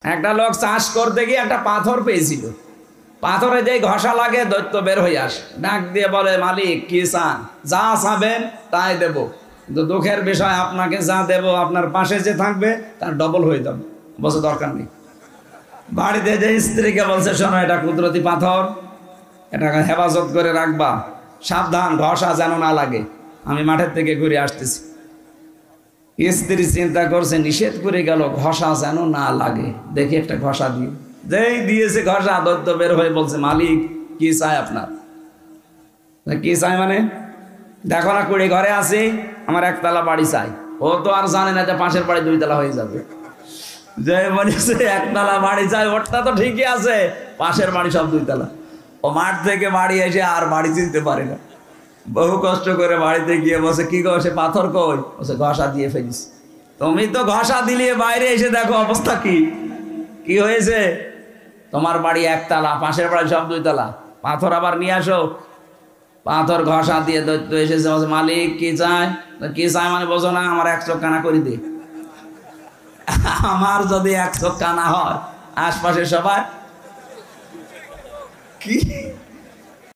একটা লোক চাষ করতে গিয়ে একটা পাথর পেয়েছিল। পাথরে যেই ঘষা লাগে দৈত্য বের হয়ে আসে, ডাক দিয়ে বলে, মালিক কি চান? যা চাবেন তাই দেব, কিন্তু দুঃখের বিষয় আপনাকে যা দেব আপনার পাশে যে থাকবে তার ডবল হয়ে যাবে। বলছে দরকার নেই। বাড়িতে যে স্ত্রীকে বলছে, শোনো এটা কুদরতি পাথর, এটাকে হেফাজত করে রাখবা, সাবধান ঘষা যেন না লাগে, আমি মাঠের থেকে ঘুরে আসতেছি। স্ত্রী চিন্তা করছে, নিষেধ করে গেল ঘষা যেন না লাগে, দেখি একটা ঘষা দিয়ে। যেই দিয়েছে ঘষা, দৈত্য বের হয়ে বলছে, মালিক কি চাই আপনার? কি চাই মানে? দেখো না কুড়ি ঘরে আছি, আমার একতলা বাড়ি চাই। ও তো আর জানে না যে পাশের বাড়ি দুইতলা হয়ে যাবে। যে বলেছে একতলা বাড়ি চাই, ওরটা তো ঠিকই আছে, পাশের বাড়ি সব দুইতলা। ও মাঠ থেকে বাড়ি এসে আর বাড়ি চিনতে পারে না। বহু কষ্ট করে বাড়িতে গিয়ে বসে, কি গো সে পাথর কই? বসে ঘষা দিয়ে ফেলিস। তুমি তো ঘষা দিলে, বাইরে এসে দেখো অবস্থা কি কি হয়েছে। তোমার বাড়ি একতলা, পাশের বাড়ি সব দুইতলা, পাথর আবার নিয়ে আসো। পাথর ঘষা দিয়ে দৈত্য এসেছে, বলছে মালিক কি চাই? কি চাই মানে বোঝো না? আমার এক চোখ কানা করে দে। আমার যদি এক চোখ কানা হয়, আশপাশে সবাই কি